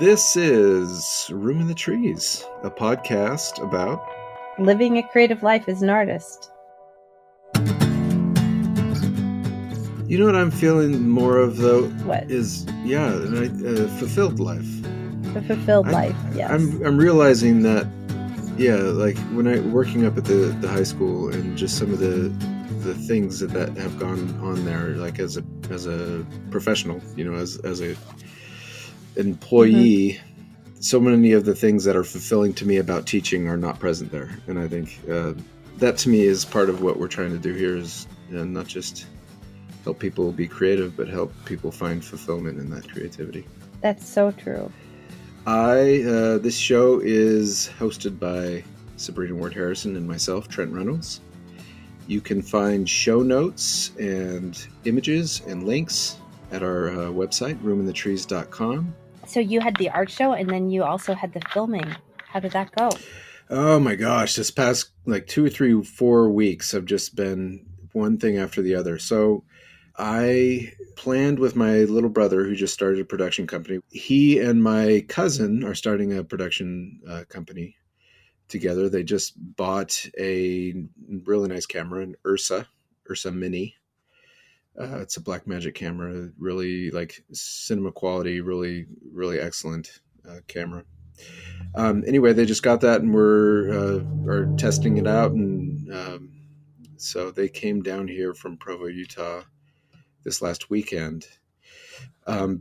This is Room in the Trees, a podcast about living a creative life as an artist. You know what I'm feeling more of, though? What? Is, fulfilled life. A fulfilled life, yes. I'm realizing that, like when I working up at the high school and just some of the things that have gone on there, like as a professional, as a employee, so many of the things that are fulfilling to me about teaching are not present there. And I think that to me is part of what we're trying to do here is not just help people be creative, but help people find fulfillment in that creativity. That's so true. This show is hosted by Sabrina Ward Harrison and myself, Trent Reynolds. You can find show notes and images and links at our website, roominthetrees.com. So you had the art show and then you also had the filming. How did that go? Oh my gosh, this past 2 or 3, 4 weeks have just been one thing after the other. So I planned with my little brother who just started a production company. He and my cousin are starting a production company together. They just bought a really nice camera, an Ursa Mini. It's a Blackmagic camera, really cinema quality, really, really excellent camera. Anyway, they just got that and are testing it out. And so they came down here from Provo, Utah this last weekend. But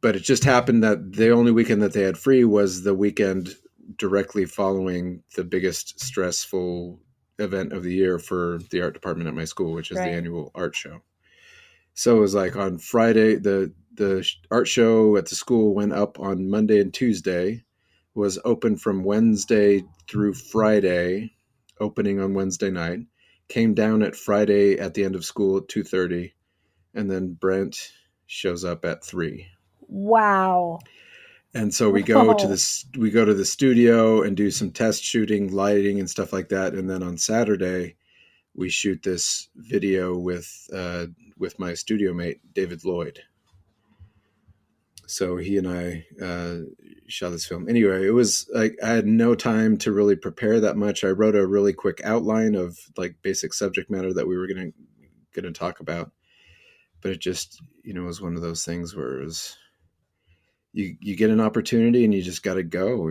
it just happened that the only weekend that they had free was the weekend directly following the biggest stressful event of the year for the art department at my school, which is the annual art show. So it was on Friday, the art show at the school went up on Monday and Tuesday, was open from Wednesday through Friday, opening on Wednesday night, came down at Friday at the end of school at 2:30. And then Brent shows up at 3. Wow. And so we go to the studio and do some test shooting, lighting and stuff like that. And then on Saturday, we shoot this video with my studio mate, David Lloyd. So he and I shot this film. Anyway, it was I had no time to really prepare that much. I wrote a really quick outline of basic subject matter that we were going to talk about. But it just, was one of those things where it was, you get an opportunity and you just got to go,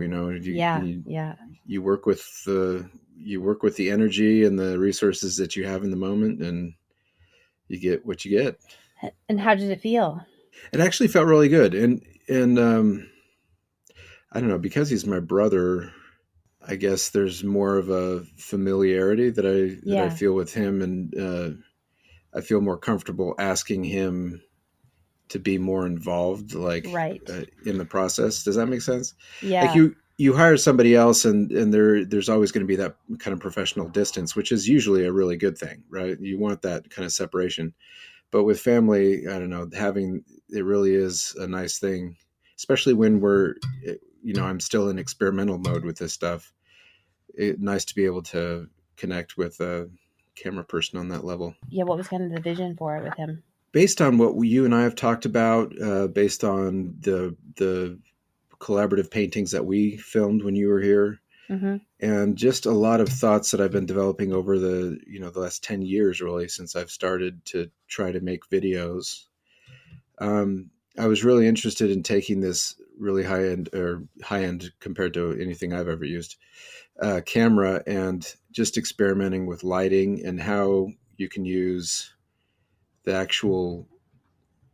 you work with the energy and the resources that you have in the moment, and you get what you get. And how did it feel? It actually felt really good. And I don't know, because he's my brother, I guess there's more of a familiarity that I feel with him. And, I feel more comfortable asking him to be more involved, in the process. Does that make sense? Yeah. You hire somebody else, and there's always going to be that kind of professional distance, which is usually a really good thing, right? You want that kind of separation. But with family, I don't know, it really is a nice thing, especially when I'm still in experimental mode with this stuff. It's nice to be able to connect with camera person on that level. Yeah, what was kind of the vision for it with him? Based on what you and I have talked about, based on the collaborative paintings that we filmed when you were here, and just a lot of thoughts that I've been developing over the last 10 years, really, since I've started to try to make videos. I was really interested in taking this really high end compared to anything I've ever used camera and just experimenting with lighting and how you can use the actual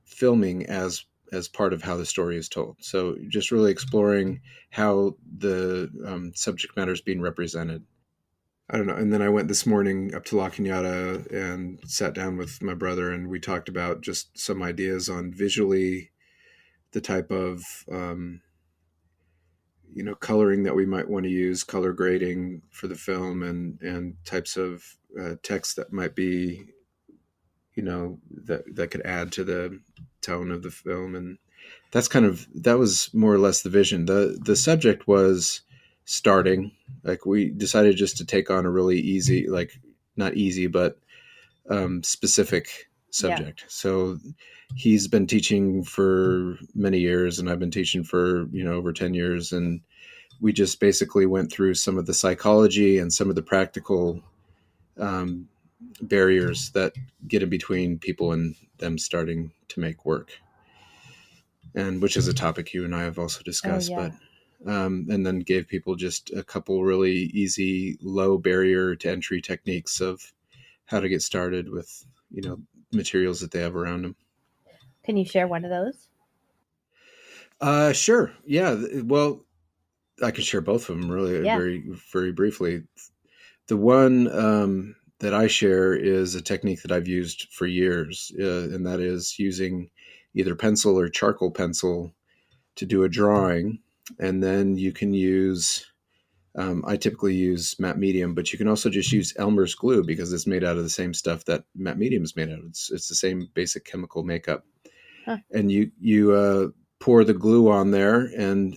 filming as part of how the story is told. So just really exploring how the subject matter is being represented. I don't know. And then I went this morning up to La Cañada and sat down with my brother, and we talked about just some ideas on visually the type of coloring that we might want to use, color grading for the film, and types of text that might be, that could add to the tone of the film. And that was more or less the vision. The subject was starting. We decided just to take on a really easy, not easy, but specific Yeah. subject. So he's been teaching for many years, and I've been teaching for over 10 years, and we just basically went through some of the psychology and some of the practical um, barriers that get in between people and them starting to make work, and which is a topic you and I have also Oh discussed. But yeah. and then gave people just a couple really easy, low barrier to entry techniques of how to get started with materials that they have around them. Can you share one of those? Sure. Yeah. Well, I could share both of them really Yeah. very, very briefly. The one that I share is a technique that I've used for years, and that is using either pencil or charcoal pencil to do a drawing. And then you can use, I typically use matte medium, but you can also just use Elmer's glue because it's made out of the same stuff that matte medium is made out of. It's the same basic chemical makeup. Huh. And you pour the glue on there, and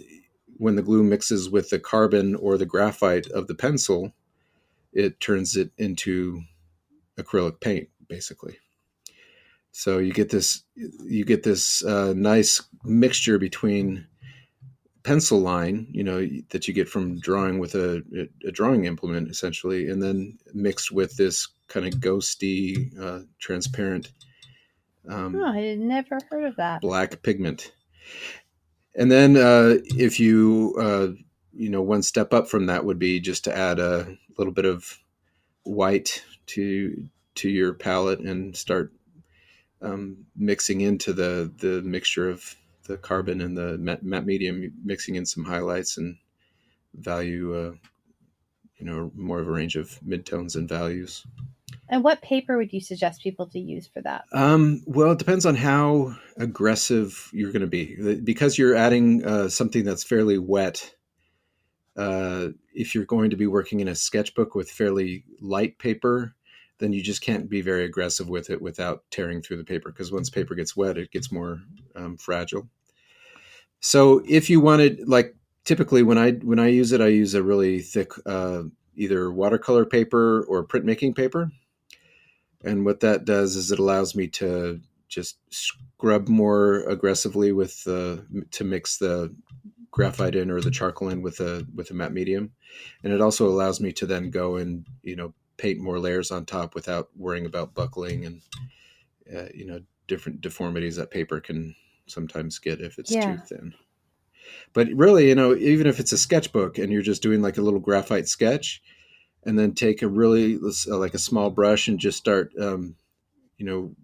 when the glue mixes with the carbon or the graphite of the pencil, it turns it into acrylic paint, basically. So you get this nice mixture between pencil line, that you get from drawing with a drawing implement, essentially, and then mixed with this kind of ghosty, transparent Oh, um, I had never heard of that. black pigment. And then if you, one step up from that would be just to add a little bit of white to your palette and start mixing into the mixture of the carbon and the matte medium, mixing in some highlights and value, more of a range of midtones and values. And what paper would you suggest people to use for that? Well, it depends on how aggressive you're going to be. Because you're adding something that's fairly wet. If you're going to be working in a sketchbook with fairly light paper, then you just can't be very aggressive with it without tearing through the paper, because once paper gets wet, it gets more fragile. So if you wanted, like, typically when I use it, I use a really thick either watercolor paper or printmaking paper. And what that does is it allows me to just scrub more aggressively with to mix the graphite in or the charcoal in with a matte medium, and it also allows me to then go and paint more layers on top without worrying about buckling and different deformities that paper can sometimes get if it's too Yeah. thin. But really, even if it's a sketchbook and you're just doing like a little graphite sketch, and then take a really like a small brush and just start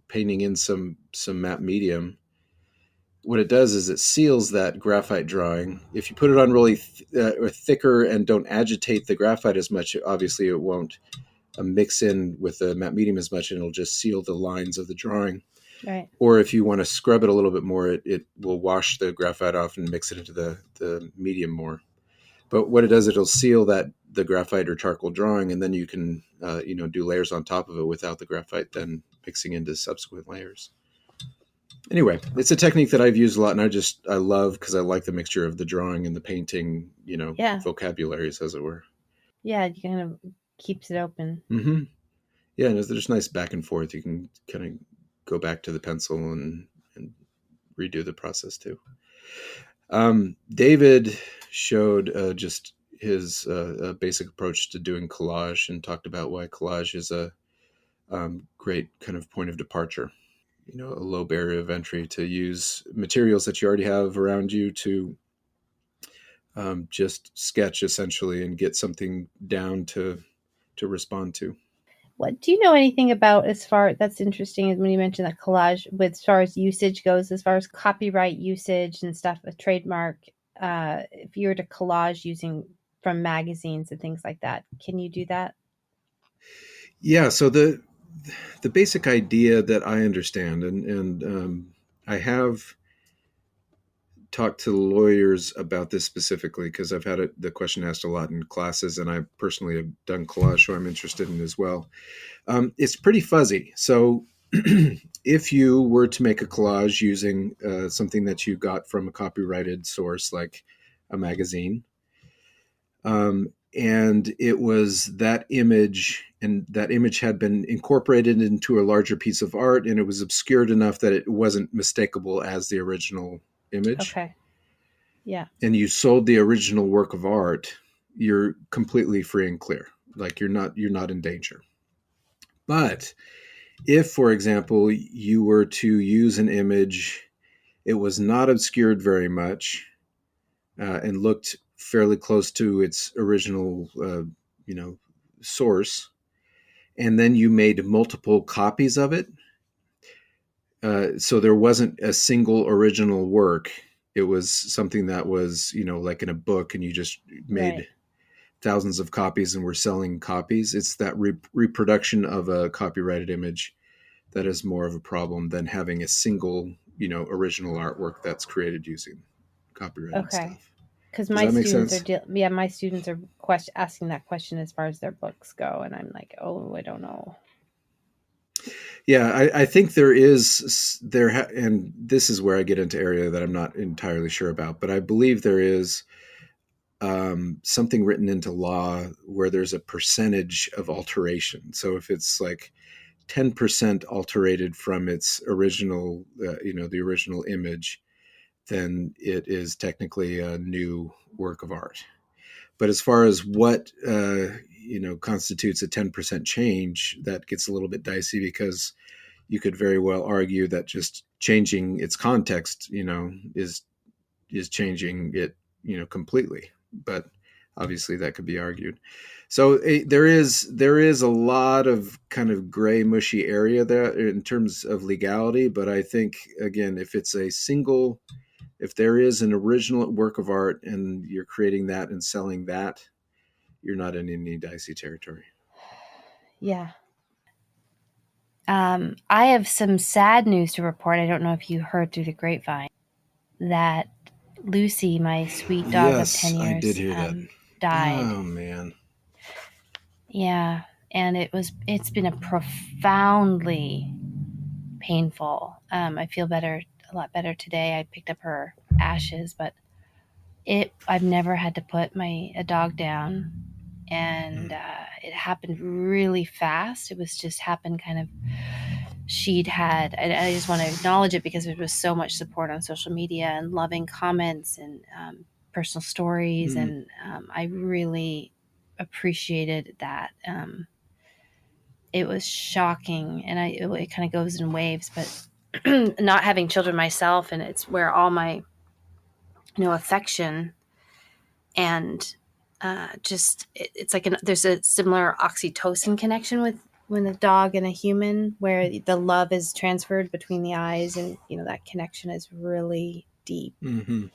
painting in some matte medium. What it does is it seals that graphite drawing. If you put it on really or thicker and don't agitate the graphite as much, obviously it won't mix in with the matte medium as much, and it'll just seal the lines of the drawing. Right. Or if you want to scrub it a little bit more, it will wash the graphite off and mix it into the medium more. But what it does, it'll seal the graphite or charcoal drawing, and then you can do layers on top of it without the graphite then mixing into subsequent layers. Anyway, it's a technique that I've used a lot, and I love, because I like the mixture of the drawing and the painting, Yeah. vocabularies, as it were. Yeah. You kind of keeps it open. Mm-hmm. Yeah, and there's nice back and forth. You can kind of go back to the pencil and redo the process too. David showed just his basic approach to doing collage and talked about why collage is a great kind of point of departure. A low barrier of entry to use materials that you already have around you to just sketch, essentially, and get something down to respond to. What do you know anything about, as far that's interesting, when you mentioned that collage, with as far as usage goes, as far as copyright usage and stuff, a trademark, if you were to collage using from magazines and things like that, can you do that? Yeah. So the basic idea that I understand, and I have talked to lawyers about this specifically because I've had the question asked a lot in classes, and I personally have done collage, so I'm interested in it as well. It's pretty fuzzy. So if you were to make a collage using something that you got from a copyrighted source like a magazine, and it was that image, and that image had been incorporated into a larger piece of art, and it was obscured enough that it wasn't mistakable as the original image. Okay. Yeah. And you sold the original work of art, you're completely free and clear. Like you're not in danger. But if, for example, you were to use an image, it was not obscured very much, and looked fairly close to its original, you know, source, and then you made multiple copies of it. So there wasn't a single original work. It was something that was, like in a book, and you just Right. made thousands of copies and were selling copies. It's that reproduction of a copyrighted image that is more of a problem than having a single, original artwork that's created using copyrighted Okay. stuff. Because Does my that make students are sense? my students are asking that question as far as their books go, and I'm like, oh, I don't know. Yeah, I think there is and this is where I get into area that I'm not entirely sure about, but I believe there is something written into law where there's a percentage of alteration. So if it's like 10% alterated from its original, the original image, then it is technically a new work of art. But as far as what constitutes a 10% change, that gets a little bit dicey, because you could very well argue that just changing its context, is changing it, completely. But obviously, that could be argued. So there is a lot of kind of gray, mushy area there in terms of legality. But I think, again, if there is an original work of art and you're creating that and selling that, you're not in any dicey territory. Yeah. I have some sad news to report. I don't know if you heard through the grapevine that Lucy, my sweet dog of 10 Yes, I did years, hear that. died. Oh man. Yeah. And it's been a profoundly painful. I feel a lot better today. I picked up her ashes, but I've never had to put a dog down, and Mm. it happened really fast. It was just happened kind of. I just want to acknowledge it because there was so much support on social media and loving comments and personal stories, Mm. and I really appreciated that. It was shocking, and it kind of goes in waves, but not having children myself, and it's where all my affection and it's like there's a similar oxytocin connection with when a dog and a human, where the love is transferred between the eyes, and that connection is really deep. Mm-hmm.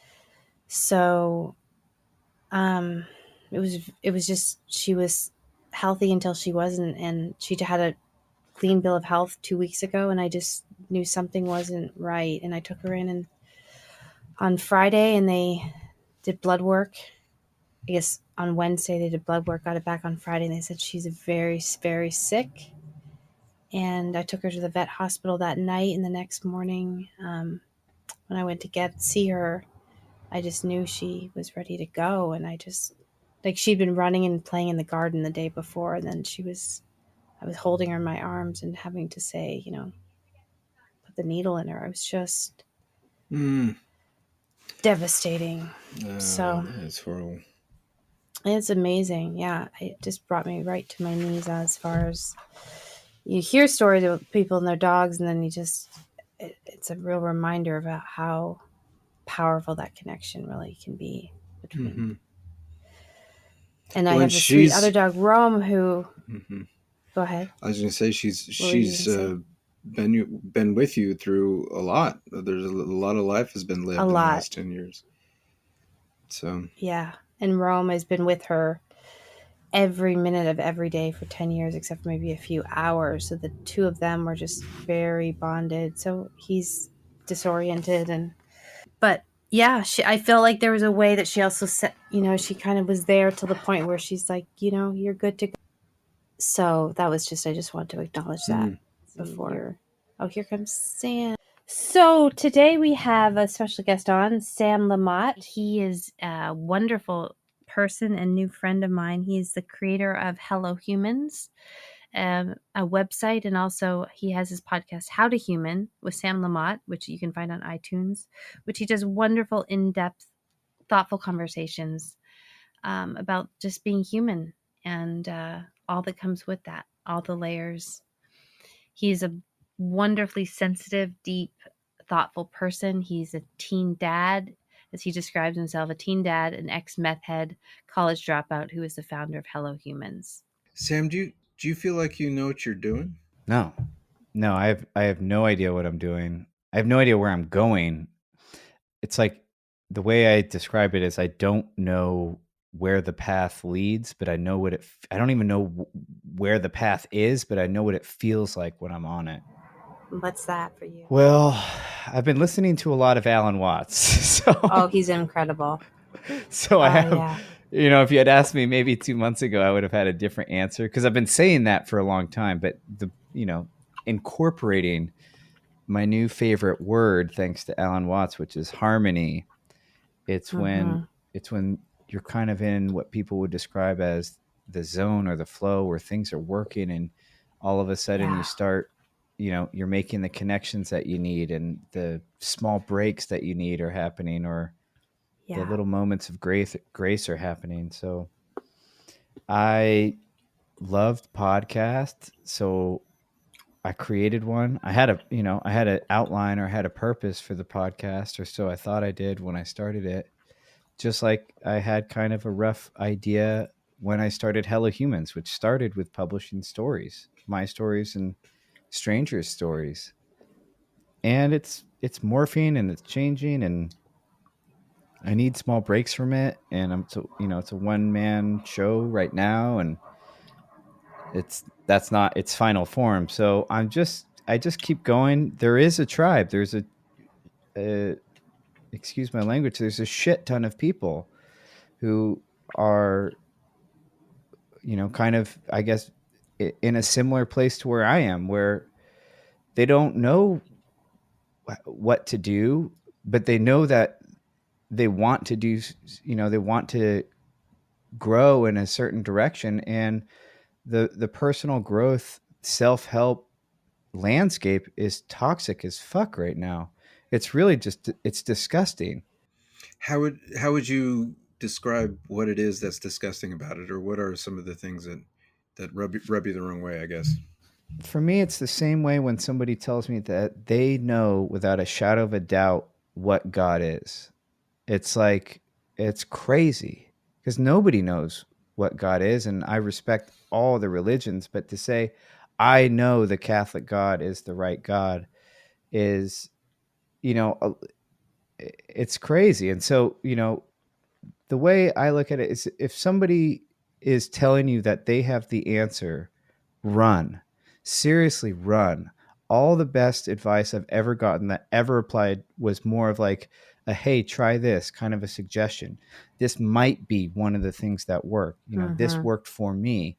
So it was just, she was healthy until she wasn't, and she had a clean bill of health 2 weeks ago, and I just knew something wasn't right, and I took her in and on Friday, and they did blood work. I guess on Wednesday they did blood work, got it back on Friday, and they said she's very, very sick. And I took her to the vet hospital that night, and the next morning, when I went to see her, I just knew she was ready to go. And I just, like, she'd been running and playing in the garden the day before, and then I was holding her in my arms and having to say, put the needle in her. I was just Mm. devastating. So That's horrible. it's amazing. Yeah, it just brought me right to my knees as far as you hear stories of people and their dogs, and then it's a real reminder about how powerful that connection really can be between. Mm-hmm. And I Well, and have a sweet other she's. dog, Rome, who, Mm-hmm. go ahead. I was going to say What were you going she's to say? been with you through a lot. There's a lot of life has been A lived in the lot. last 10 years. So. Yeah. And Rome has been with her every minute of every day for 10 years, except for maybe a few hours. So the two of them were just very bonded. So he's disoriented, but yeah, I felt like there was a way that she also said, she kind of was there till the point where she's like, you're good to go. So that was I just wanted to acknowledge that Mm. before. Oh, here comes Sam. So today we have a special guest on, Sam Lamott. He is a wonderful person and new friend of mine. He's the creator of Hello Humans, a website, and also he has his podcast How to Human with Sam Lamott, which you can find on iTunes, which he does wonderful, in-depth, thoughtful conversations about just being human and all that comes with that, all the layers. He's a wonderfully sensitive, deep, thoughtful person. He's a teen dad, as he describes himself, a teen dad, an ex-meth head, college dropout who is the founder of Hello Humans. Sam, do you feel like you know what you're doing? No, no, I have no idea what I'm doing. I have no idea where I'm going. It's like the way I describe it is I don't know where the path leads, but I know what I don't even know where the path is, but I know what it feels like when I'm on it. What's that for you? Well, I've been listening to a lot of Alan Watts. Oh, he's incredible. So I have, yeah. If you had asked me maybe 2 months ago, I would have had a different answer because I've been saying that for a long time. But incorporating my new favorite word, thanks to Alan Watts, which is harmony. It's when you're kind of in what people would describe as the zone or the flow where things are working, and all of a sudden you start, you're making the connections that you need, and the small breaks that you need are happening, or the little moments of grace are happening. So I loved podcasts. So I created one. I had an outline, or had a purpose for the podcast, or so I thought I did when I started it. Just like I had kind of a rough idea when I started Hello Humans, which started with publishing stories, my stories and strangers' stories. And it's morphing and it's changing, and I need small breaks from it. And it's a one-man show right now, and that's not its final form. So I just keep going. There is a tribe. There's a excuse my language. There's a shit ton of people who are, kind of, I guess, in a similar place to where I am, where they don't know what to do, but they know that they want to do, they want to grow in a certain direction. And the personal growth, self-help landscape is toxic as fuck right now. It's really it's disgusting. How would you describe what it is that's disgusting about it, or what are some of the things that rub you the wrong way, I guess? For me, it's the same way when somebody tells me that they know without a shadow of a doubt what God is. It's like, it's crazy because nobody knows what God is. And I respect all the religions, but to say, I know the Catholic God is the right God is, it's crazy. And so, the way I look at it is, if somebody is telling you that they have the answer, run. Seriously, run. All the best advice I've ever gotten that ever applied was more of like a, hey, try this, kind of a suggestion. This might be one of the things that work. This worked for me.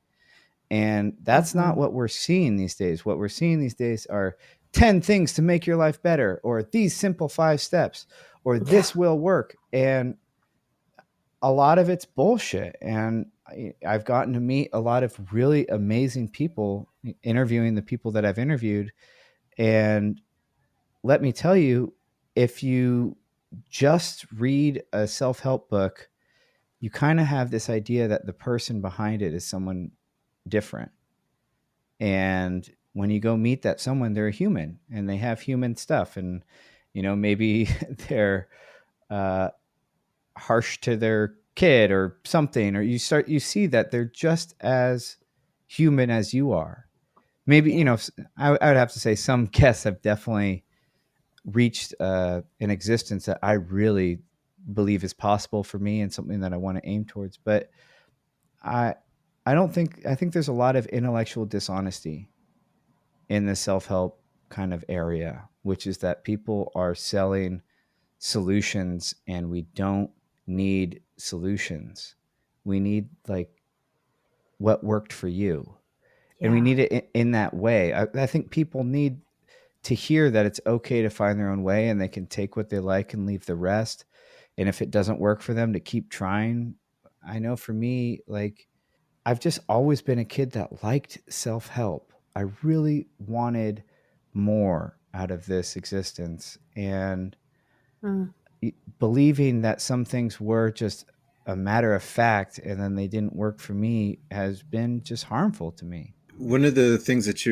And that's not what we're seeing these days. What we're seeing these days are 10 things to make your life better, or these simple 5 steps, or this will work. And a lot of it's bullshit. And I've gotten to meet a lot of really amazing people interviewing the people that I've interviewed. And let me tell you, if you just read a self-help book, you kind of have this idea that the person behind it is someone different. And when you go meet that someone, they're a human and they have human stuff. And, maybe they're harsh to their kid or something, or you see that they're just as human as you are. Maybe, I would have to say some guests have definitely reached an existence that I really believe is possible for me and something that I want to aim towards. But I think there's a lot of intellectual dishonesty in the self-help kind of area, which is that people are selling solutions, and we don't need solutions. We need like what worked for you. And we need it in that way. I think people need to hear that it's okay to find their own way, and they can take what they like and leave the rest. And if it doesn't work for them, to keep trying. I know for me, like, I've just always been a kid that liked self-help. I really wanted more out of this existence, and Mm. believing that some things were just a matter of fact and then they didn't work for me has been just harmful to me. One of the things that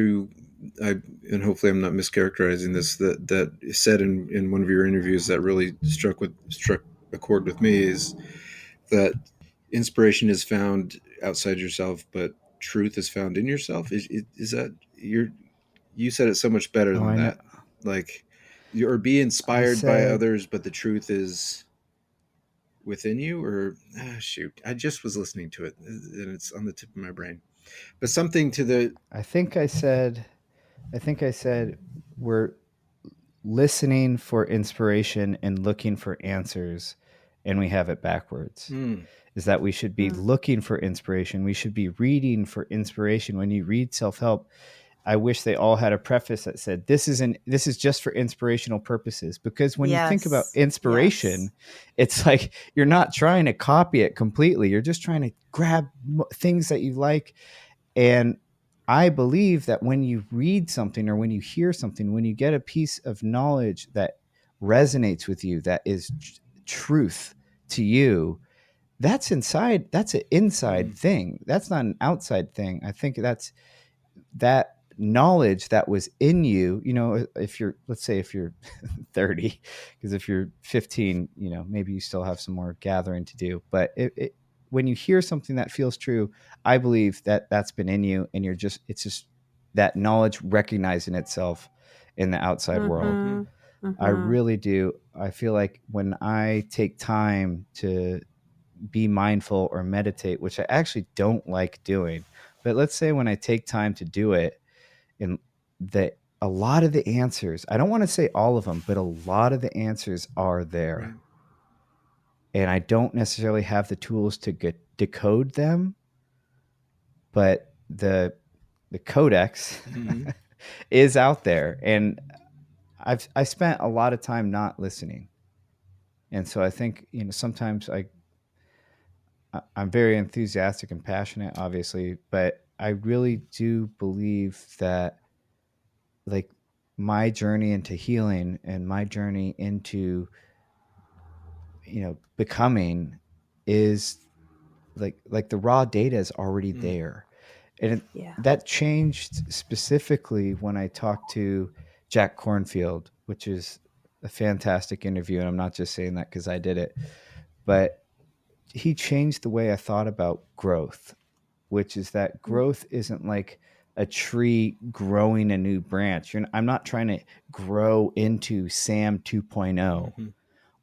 and hopefully I'm not mischaracterizing this, that said in one of your interviews that really struck a chord with me is that inspiration is found outside yourself, but truth is found in yourself. Is that you said it so much better Oh, than I know. that? Like, or be I inspired by said, others, but the truth is within you. Or shoot, I just was listening to it, and it's on the tip of my brain. But something to the I think I said, I think I said, we're listening for inspiration and looking for answers, and we have it backwards. mm, Is that we should be Mm. looking for inspiration. We should be reading for inspiration. When you read self-help, I wish they all had a preface that said this is just for inspirational purposes, because when you think about Yes. inspiration, it's like you're not trying to copy it completely. You're just trying to grab things that you like. And I believe that when you read something or when you hear something, when you get a piece of knowledge that resonates with you, that is truth to you, that's inside. That's an inside mm, thing. That's not an outside thing. I think that's that knowledge that was in you. You know, if you're, let's say if you're 30, because if you're 15, you know, maybe you still have some more gathering to do. But when you hear something that feels true, I believe that that's been in you, and it's just that knowledge recognizing itself in the outside world. mm-hmm, Mm-hmm. I Mm-hmm. really do. I feel like when I take time to be mindful or meditate, which I actually don't like doing, but let's say when I take time to do it, and that a lot of the answers, I don't want to say all of them, but a lot of the answers are right, there. And I don't necessarily have the tools to decode them, but the codex mm-hmm, is out there. And I spent a lot of time not listening. And so I think, you know, sometimes I'm very enthusiastic and passionate, obviously, but I really do believe that, like, my journey into healing and my journey into, you know, becoming is like the raw data is already mm, there. And Yeah. that changed specifically when I talked to Jack Cornfield, which is a fantastic interview. And I'm not just saying that because I did it, but he changed the way I thought about growth, which is that growth isn't like a tree growing a new branch. I'm not trying to grow into Sam 2.0. mm-hmm,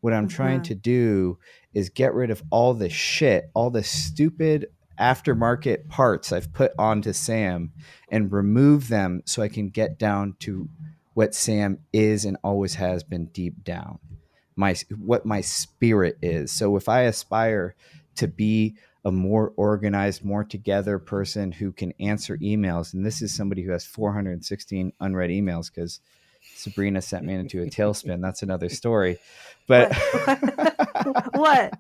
What I'm trying Mm-hmm. to do is get rid of all the shit, all the stupid aftermarket parts I've put onto Sam, and remove them so I can get down to what Sam is and always has been deep down. What my spirit is. So if I aspire to be a more organized, more together person who can answer emails, and this is somebody who has 416 unread emails because Sabrina sent me into a tailspin. That's another story, but What? What?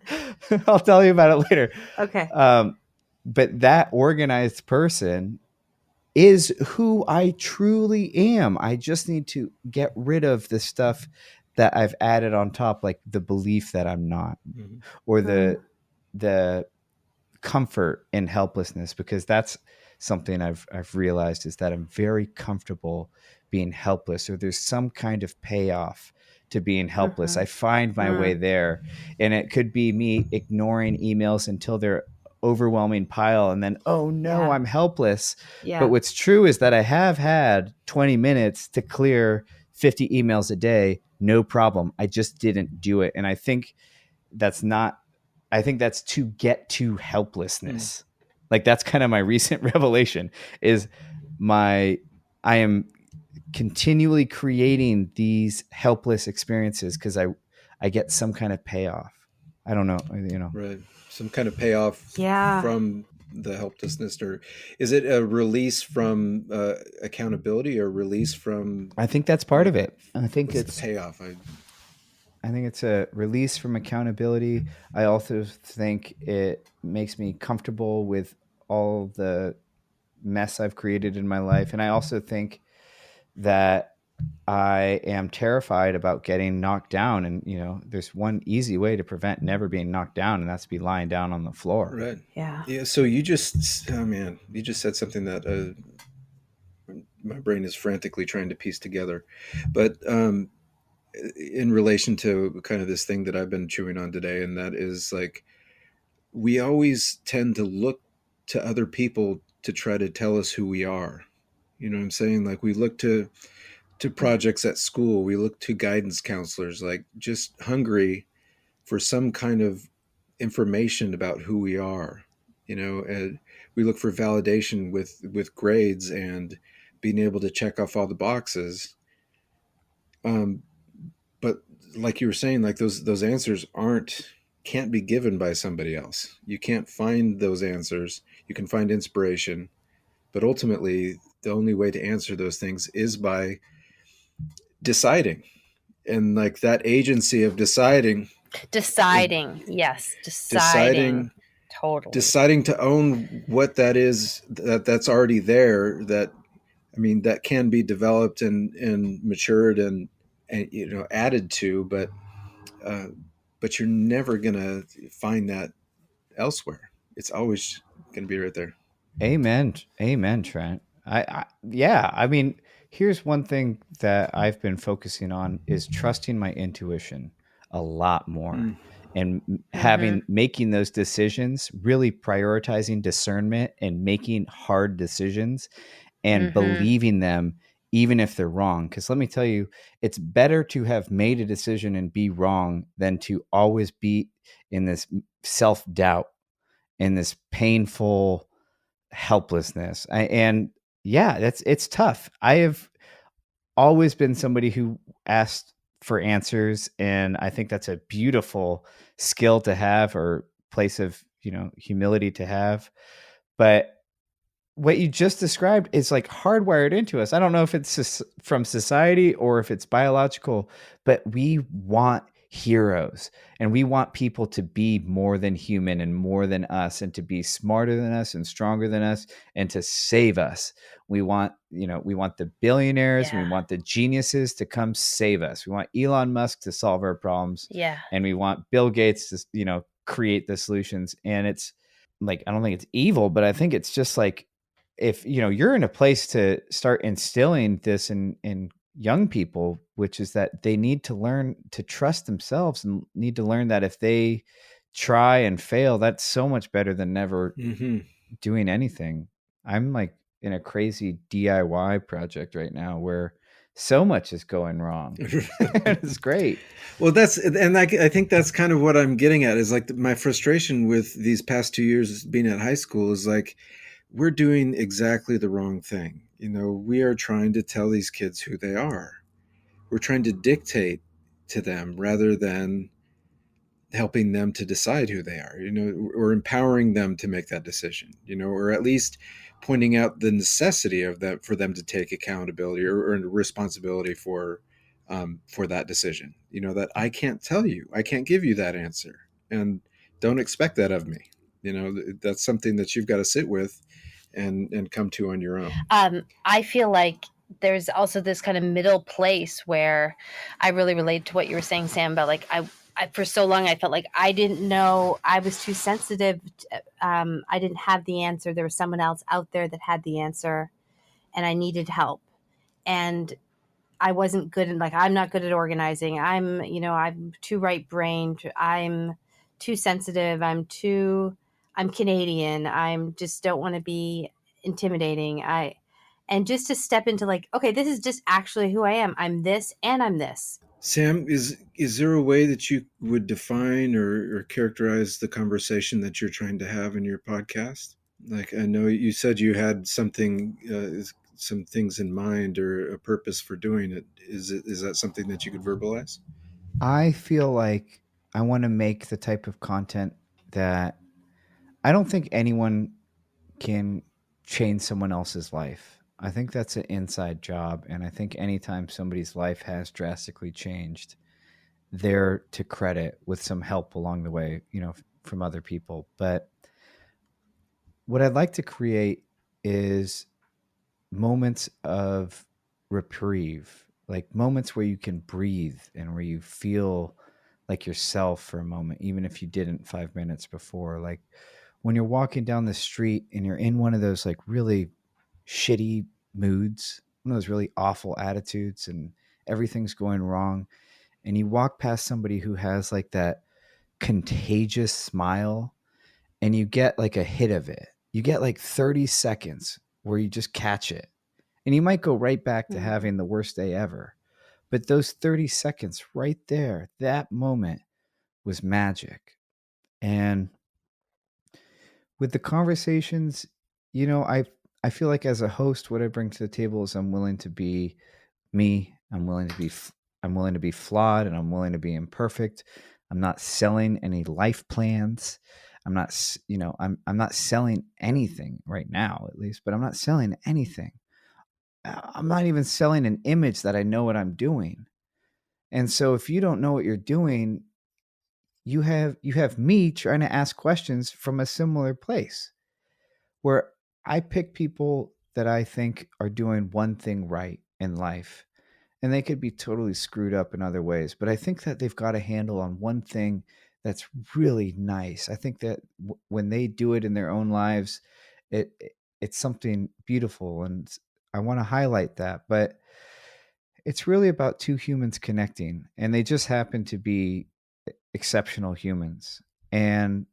I'll tell you about it later. Okay. But that organized person is who I truly am. I just need to get rid of the stuff that I've added on top, like the belief that I'm not, mm-hmm, or Mm. the comfort in helplessness, because that's something I've realized, is that I'm very comfortable being helpless, or there's some kind of payoff to being helpless. Mm-hmm. I find my way Mm. there, and it could be me ignoring emails until they're overwhelming pile, and then, oh no, Yeah. I'm helpless. But Yeah. what's true is that I have had 20 minutes to clear 50 emails a day, no problem. I just didn't do it. And I think that's not, I think that's to get to mm, helplessness. Like, that's kind of my recent revelation, is my, I am continually creating these helpless experiences because I get some kind of payoff. I don't know, you know. right. Some kind of payoff Yeah. from the helplessness, or is it a release from accountability, or release from I think that's part like of it. I think what's the it's payoff? I think it's a release from accountability. I also think it makes me comfortable with all the mess I've created in my life. And I also think that I am terrified about getting knocked down. And, there's one easy way to prevent never being knocked down, and that's to be lying down on the floor. Right. Yeah. Yeah. So you just, oh man, you just said something that my brain is frantically trying to piece together. But in relation to kind of this thing that I've been chewing on today, and that is like, we always tend to look to other people to try to tell us who we are. You know what I'm saying? Like we look to projects at school, we look to guidance counselors, like just hungry for some kind of information about who we are. And we look for validation with grades and being able to check off all the boxes. Um, but like you were saying, like those answers aren't can't be given by somebody else. You can't find those answers. You can find inspiration, but ultimately the only way to answer those things is by deciding. And like that agency of Deciding. Yes. Deciding. deciding Totally. deciding to own what that is, that's already there, that I mean that can be developed and matured and added to, uh, but you're never gonna find that elsewhere. It's always gonna be right there. Amen. Amen, Trent. Yeah, I mean, here's one thing that I've been focusing on is trusting my intuition a lot more, Mm. and Mm-hmm. making those decisions, really prioritizing discernment and making hard decisions and Mm-hmm. believing them even if they're wrong. Because let me tell you, it's better to have made a decision and be wrong than to always be in this self-doubt, in this painful helplessness. And yeah, it's tough. I have always been somebody who asked for answers, and I think that's a beautiful skill to have, or place of, humility to have. But what you just described is like hardwired into us. I don't know if it's from society or if it's biological, but we want heroes, and we want people to be more than human and more than us, and to be smarter than us and stronger than us, and to save us. We want the billionaires, and we Yeah. want the geniuses to come save us. We want Elon Musk to solve our problems, Yeah. and we want Bill Gates to, create the solutions. And it's like, I don't think it's evil, but I think it's just like, if you're in a place to start instilling this in young people, which is that they need to learn to trust themselves, and need to learn that if they try and fail, that's so much better than never Hmm. doing anything. I'm like in a crazy DIY project right now where so much is going wrong. It's great. Well, I think that's kind of what I'm getting at, is like my frustration with these past 2 years being at high school is like, we're doing exactly the wrong thing. We are trying to tell these kids who they are. We're trying to dictate to them rather than helping them to decide who they are, or empowering them to make that decision, or at least pointing out the necessity of that for them to take accountability or responsibility for that decision. That I can't tell you, I can't give you that answer, and don't expect that of me. That's something that you've got to sit with and come to on your own. I feel like there's also this kind of middle place where I really relate to what you were saying, Sam, about like I for so long I felt like I didn't know, I was too sensitive. I didn't have the answer. There was someone else out there that had the answer, and I needed help. And I wasn't good at, like, I'm not good at organizing. I'm too right brained. I'm too sensitive. I'm Canadian. I'm just don't want to be intimidating. And just to step into like, okay, this is just actually who I am. I'm this and I'm this. Sam, is there a way that you would define or characterize the conversation that you're trying to have in your podcast? Like, I know you said you had some things in mind or a purpose for doing it. Is that something that you could verbalize? I feel like I want to make the type of content that I don't think anyone can change someone else's life. I think that's an inside job. And I think anytime somebody's life has drastically changed, there to credit with some help along the way, from other people. But what I'd like to create is moments of reprieve, like moments where you can breathe and where you feel like yourself for a moment, even if you didn't 5 minutes before. Like when you're walking down the street and you're in one of those like really shitty moods, one of those really awful attitudes, and everything's going wrong, and you walk past somebody who has like that contagious smile, and you get like a hit of it. You get like 30 seconds where you just catch it. And you might go right back to having the worst day ever. But those 30 seconds right there, that moment was magic. And with the conversations, I feel like as a host, what I bring to the table is I'm willing to be me. I'm willing to be flawed, and I'm willing to be imperfect. I'm not selling any life plans. I'm not, I'm not selling anything right now, at least, but I'm not selling anything. I'm not even selling an image that I know what I'm doing. And so if you don't know what you're doing, you have me trying to ask questions from a similar place where I pick people that I think are doing one thing right in life, and they could be totally screwed up in other ways, but I think that they've got a handle on one thing that's really nice. I think that when they do it in their own lives, it's something beautiful, and I want to highlight that. But it's really about two humans connecting, and they just happen to be exceptional humans. And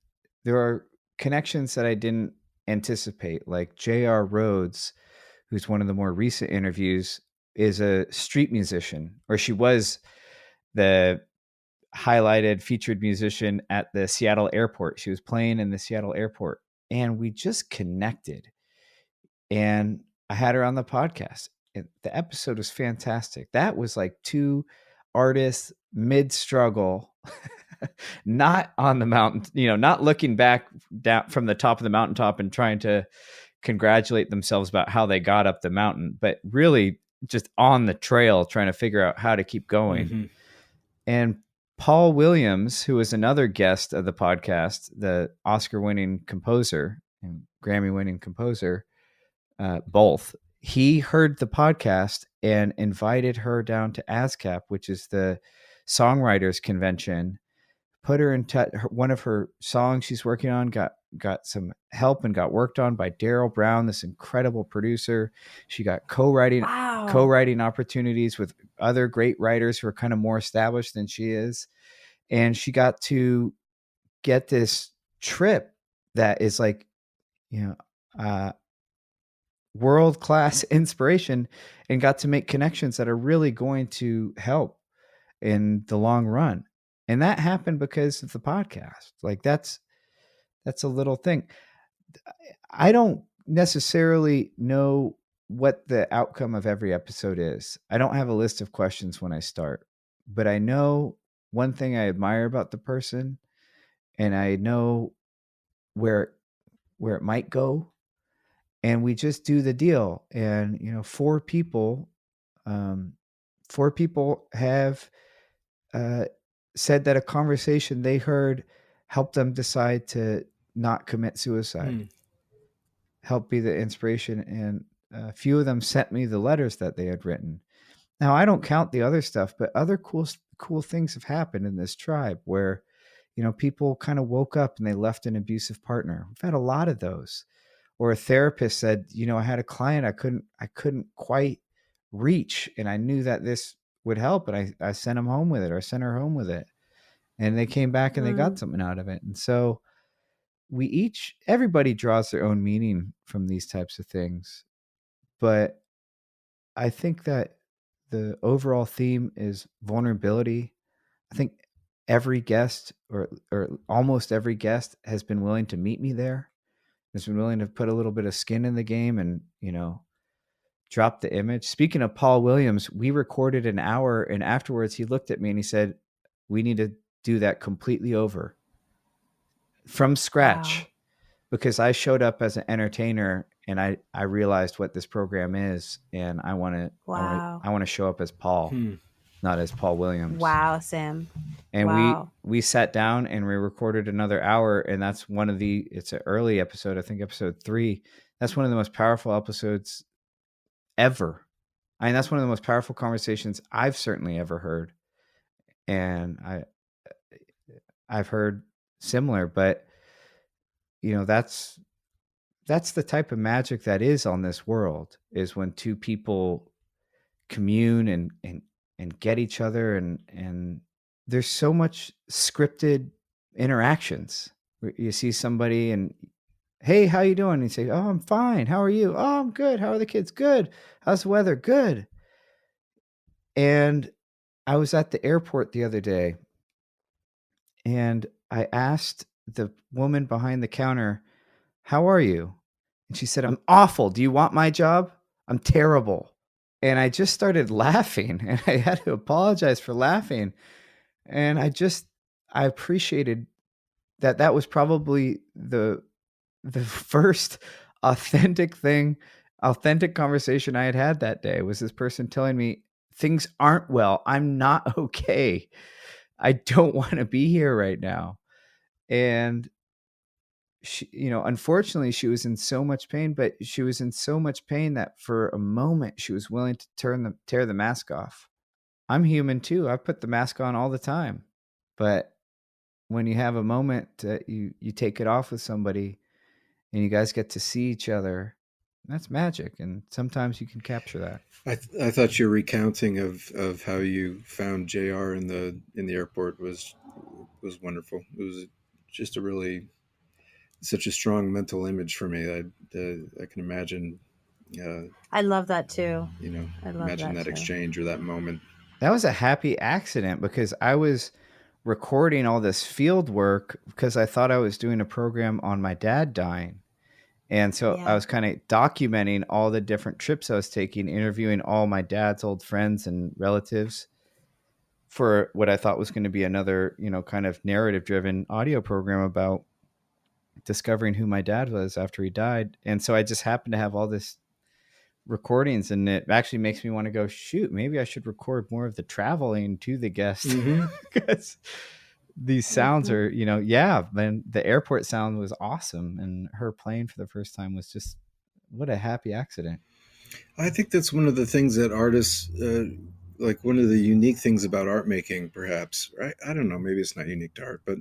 there are connections that I didn't anticipate, like J.R. Rhodes, who's one of the more recent interviews, is a street musician, or she was the highlighted featured musician at the Seattle airport. She was playing in the Seattle airport, and we just connected. And I had her on the podcast. And the episode was fantastic. That was like two artists mid struggle, not on the mountain, not looking back down from the top of the mountaintop and trying to congratulate themselves about how they got up the mountain, but really just on the trail trying to figure out how to keep going. Mm-hmm. And Paul Williams, who is another guest of the podcast, the Oscar-winning composer and Grammy-winning composer, both, he heard the podcast and invited her down to ASCAP, which is the songwriters convention, put her in touch. One of her songs she's working on got some help and got worked on by Daryl Brown, this incredible producer. She got co-writing opportunities with other great writers who are kind of more established than she is. And she got to get this trip that is like, world-class inspiration, and got to make connections that are really going to help in the long run. And that happened because of the podcast. Like that's a little thing. I don't necessarily know what the outcome of every episode is. I don't have a list of questions when I start, but I know one thing I admire about the person, and I know where it might go, and we just do the deal. And four people have said that a conversation they heard helped them decide to not commit suicide, help be the inspiration. And a few of them sent me the letters that they had written. Now, I don't count the other stuff, but other cool things have happened in this tribe where, people kind of woke up and they left an abusive partner. We've had a lot of those. Or a therapist said, I had a client I couldn't quite reach, and I knew that this would help, and I sent him home with it, or I sent her home with it, and they came back and they got something out of it. And so everybody draws their own meaning from these types of things. But I think that the overall theme is vulnerability. I think every guest or almost every guest has been willing to meet me there, has been willing to put a little bit of skin in the game and, drop the image. Speaking of Paul Williams, we recorded an hour, and afterwards he looked at me and he said, we need to do that completely over from scratch. Wow. Because I showed up as an entertainer, and I realized what this program is, and I want to show up as Paul. not as Paul Williams. Wow, Sam. And Wow. we sat down and we recorded another hour, and that's one of the, it's an early episode, I think episode 3. That's one of the most powerful episodes ever. I mean, that's one of the most powerful conversations I've certainly ever heard. And I've heard similar, but you know, that's the type of magic that is on this world, is when two people commune and get each other, and there's so much scripted interactions. You see somebody and, hey, how you doing? And you say, oh, I'm fine. How are you? Oh, I'm good. How are the kids? Good. How's the weather? Good. And I was at the airport the other day, and I asked the woman behind the counter, how are you? And she said, I'm awful. Do you want my job? I'm terrible. And I just started laughing, and I had to apologize for laughing. And I appreciated that. That was probably the first authentic conversation I had that day, was this person telling me things aren't well. I'm not okay. I don't want to be here right now. And she, you know, unfortunately she was in so much pain, but she was in so much pain that for a moment she was willing to tear the mask off. I'm human too. I put the mask on all the time. But when you have a moment that you take it off with somebody and you guys get to see each other, that's magic. And sometimes you can capture that. I thought your recounting of how you found Jr. in the airport was wonderful. It was just a really such a strong mental image for me. I can imagine, I love that too. you know, I love imagine that that too. exchange or that moment. That was a happy accident, because I was recording all this field work because I thought I was doing a program on my dad dying. And so I Yeah. was kind of documenting all the different trips I was taking, interviewing all my dad's old friends and relatives for what I thought was going to be another, you know, kind of narrative driven audio program about discovering who my dad was after he died. And so I just happened to have all this recordings, and it actually makes me want to go, shoot, maybe I should record more of the traveling to the guest. Mm-hmm. Because these sounds are, you know, yeah, man, the airport sound was awesome, and her playing for the first time was just, what a happy accident. I think that's one of the things that artists, like one of the unique things about art making, perhaps, right? I don't know, maybe it's not unique to art, but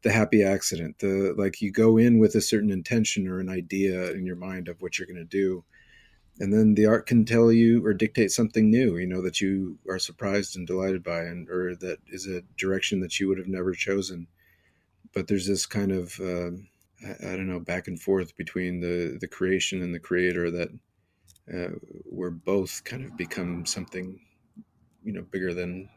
the happy accident, the like you go in with a certain intention or an idea in your mind of what you're going to do. And then the art can tell you or dictate something new, you know, that you are surprised and delighted by, and or that is a direction that you would have never chosen. But there's this kind of, I don't know, back and forth between the creation and the creator that where both kind of become something, you know, bigger than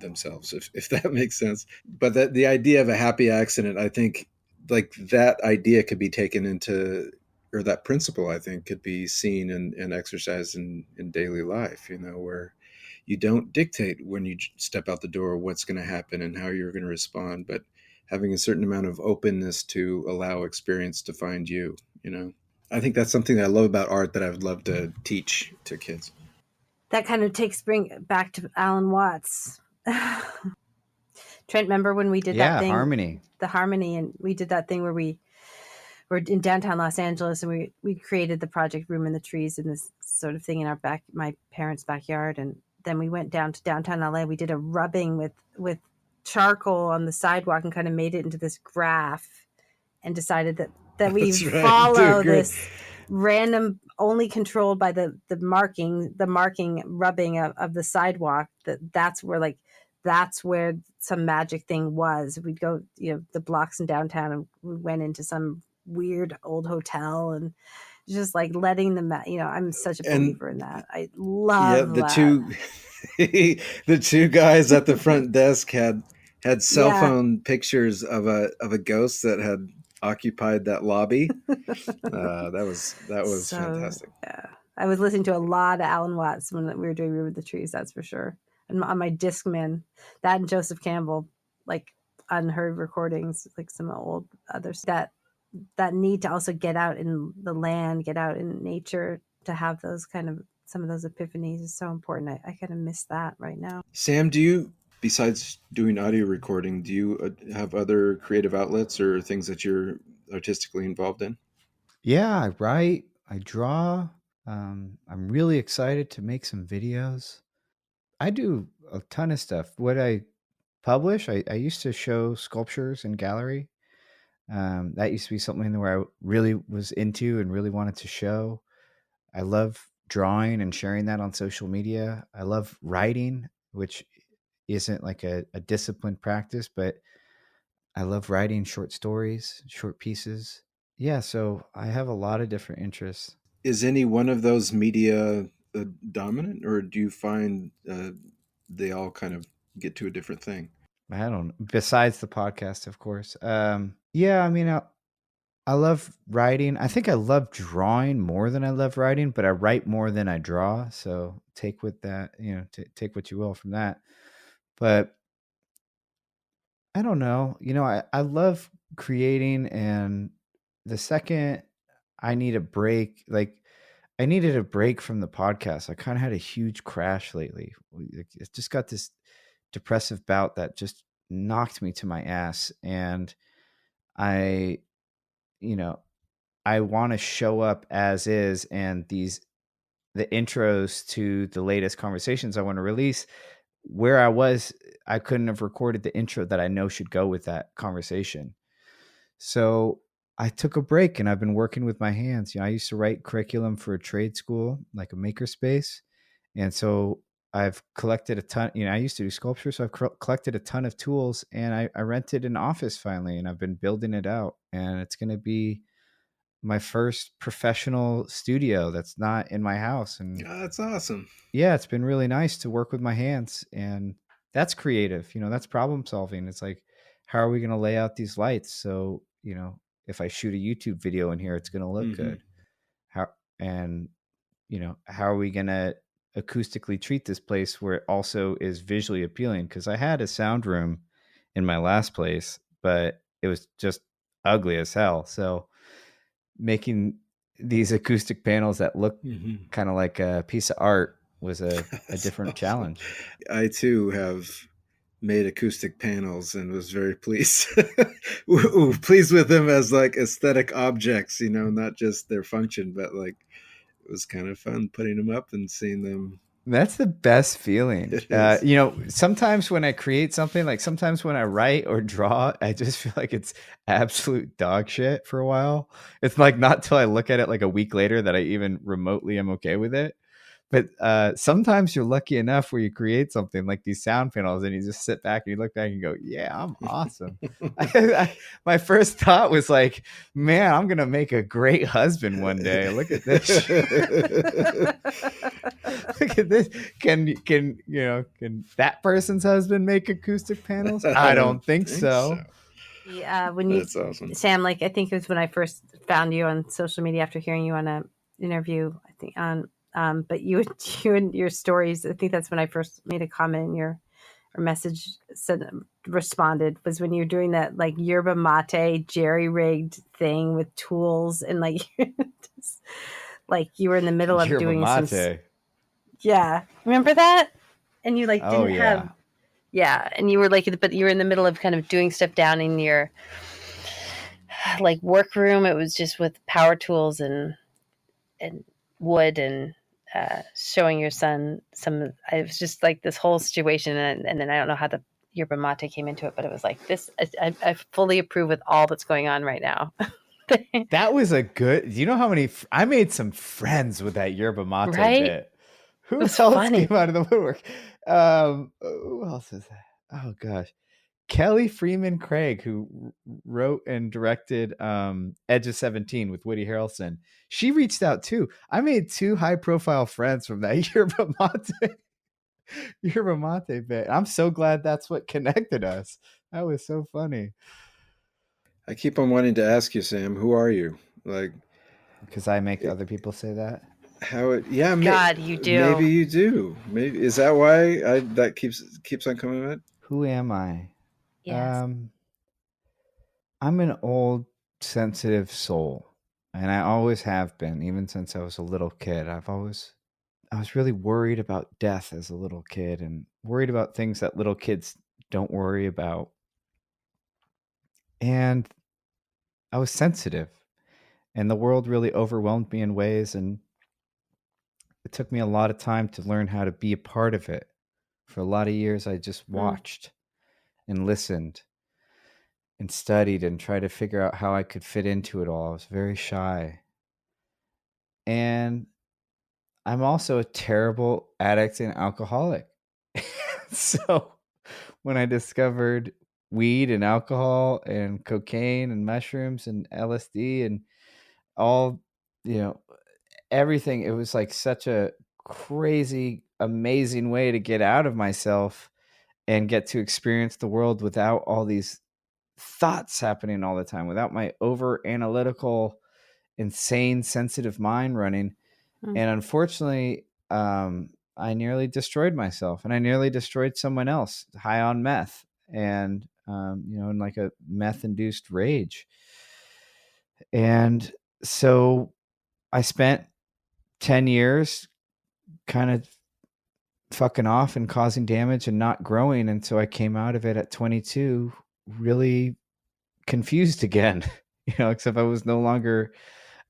themselves, if that makes sense. But that the idea of a happy accident, I think, like that idea could be taken into, or that principle, I think, could be seen and exercised in daily life, you know, where you don't dictate when you step out the door what's going to happen and how you're going to respond, but having a certain amount of openness to allow experience to find you, you know. I think that's something that I love about art that I would love to teach to kids. That kind of bring back to Alan Watts. Trent, remember when we did that Yeah, thing, harmony. the harmony, and we did that thing where we were in downtown Los Angeles, and we created the project Room in the Trees and this sort of thing in my parents' backyard, and then we went down to downtown LA. We did a rubbing with charcoal on the sidewalk and kind of made it into this graph, and decided that we That's right. follow Dude, good. this random, only controlled by the marking rubbing of the sidewalk. That's where some magic thing was. We'd go, you know, the blocks in downtown, and we went into some weird old hotel, and just like letting them, you know, I'm such a And believer in that. I yeah, love the that. two the two guys at the front desk had cell Yeah. phone pictures of a ghost that had occupied that lobby. That was So fantastic. yeah, I was listening to a lot of Alan Watts when we were doing River of the Trees. That's for sure. And on my Discman, that and Joseph Campbell, like unheard recordings, like some old others. That need to also get out in the land, get out in nature, to have those kind of some of those epiphanies is so important. I kind of miss that right now. Sam, do you, besides doing audio recording, do you have other creative outlets or things that you're artistically involved in? Yeah, I write, I draw. I'm really excited to make some videos. I do a ton of stuff. What I publish, I used to show sculptures in gallery. That used to be something where I really was into and really wanted to show. I love drawing and sharing that on social media. I love writing, which isn't like a disciplined practice, but I love writing short stories, short pieces. Yeah, so I have a lot of different interests. Is any one of those media dominant, or do you find they all kind of get to a different thing? I don't know. Besides the podcast, of course. Yeah, I mean, I love writing. I think I love drawing more than I love writing, but I write more than I draw. So take with that, take what you will from that. But I don't know. I love creating, and the second I need a break, like I needed a break from the podcast. I kind of had a huge crash lately. I just got this depressive bout that just knocked me to my ass. And I, you know, I want to show up as is. And the intros to the latest conversations I want to release, where I was, I couldn't have recorded the intro that I know should go with that conversation. So I took a break and I've been working with my hands. I used to write curriculum for a trade school, like a makerspace. And so I've collected a ton, I used to do sculpture. So I've collected a ton of tools, and I rented an office finally, and I've been building it out, and it's going to be my first professional studio that's not in my house. And Oh, that's awesome. yeah, it's been really nice to work with my hands, and that's creative. That's problem solving. It's like, how are we going to lay out these lights so if I shoot a YouTube video in here, it's going to look Mm-hmm. good? How and how are we going to acoustically treat this place where it also is visually appealing? Because I had a sound room in my last place, but it was just ugly as hell. So making these acoustic panels that look Mm-hmm. kind of like a piece of art was a That's different awesome. challenge. I too have made acoustic panels and was very pleased. Ooh, pleased with them as like aesthetic objects, not just their function, but like it was kind of fun putting them up and seeing them. That's the best feeling. It is. Sometimes when I create something, like sometimes when I write or draw, I just feel like it's absolute dog shit for a while. It's like not till I look at it like a week later that I even remotely am okay with it. But sometimes you're lucky enough where you create something like these sound panels, and you just sit back and you look back and go, "Yeah, I'm awesome." My first thought was like, "Man, I'm gonna make a great husband one day. Look at this! Look at this! Can that person's husband make acoustic panels? I I don't don't think think so. so." Yeah, when you That's awesome. Sam, like I think it was when I first found you on social media after hearing you on a interview. I think on but you and your stories. I think that's when I first made a comment in your or message said responded was when you were doing that like yerba mate jerry rigged thing with tools and like just, like you were in the middle of Yerba doing some mate. yeah, remember that, and you like Oh didn't have yeah. yeah, and you were like but you were in the middle of kind of doing stuff down in your like workroom. It was just with power tools and wood and showing your son some. It was just like this whole situation, and then I don't know how the yerba mate came into it, but it was like this. I fully approve with all that's going on right now. That was a good. Do you know how many? I made some friends with that yerba mate Right? bit. It Who was else came funny. out of the woodwork? Who else is that? Oh gosh, Kelly Freeman Craig, who wrote and directed Edge of 17 with Woody Harrelson. She reached out too. I made two high-profile friends from that yerba mate bit. I'm so glad that's what connected us. That was so funny. I keep on wanting to ask you, Sam, who are you? Like, Because I make other people say that. how it? Yeah, God, you maybe do. you do. Maybe is that why that keeps on coming up? Who am I? Yes. Um, I'm an old, sensitive soul, and I always have been, even since I was a little kid. I've always I was really worried about death as a little kid and worried about things that little kids don't worry about. And I was sensitive, and the world really overwhelmed me in ways, and it took me a lot of time to learn how to be a part of it. For a lot of years, I just Mm. watched and listened and studied and tried to figure out how I could fit into it all. I was very shy. And I'm also a terrible addict and alcoholic. So when I discovered weed and alcohol and cocaine and mushrooms and LSD and all, you know, everything, it was like such a crazy, amazing way to get out of myself and get to experience the world without all these thoughts happening all the time, without my over analytical, insane, sensitive mind running. Mm. And unfortunately, I nearly destroyed myself, and I nearly destroyed someone else high on meth, and in like a meth induced rage. And so I spent 10 years kind of fucking off and causing damage and not growing. And so I came out of it at 22 really confused again, except I was no longer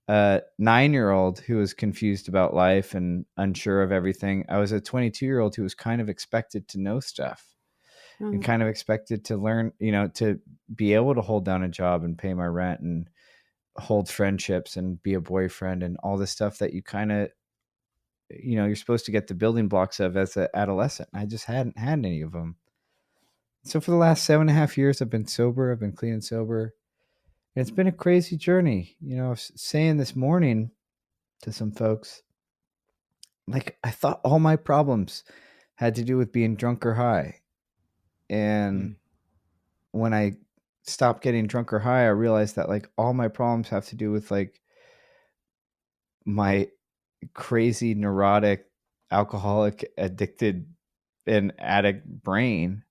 a 9-year-old who was confused about life and unsure of everything. I was a 22-year-old who was kind of expected to know stuff and Mm. kind of expected to learn, to be able to hold down a job and pay my rent and hold friendships and be a boyfriend and all this stuff that you kind of, you're supposed to get the building blocks of as an adolescent. I just hadn't had any of them. So for the last 7.5 years, I've been sober. I've been clean and sober. And it's been a crazy journey. I was saying this morning to some folks, like, I thought all my problems had to do with being drunk or high. And when I stopped getting drunk or high, I realized that like all my problems have to do with like my crazy, neurotic, alcoholic, addicted, and addict brain.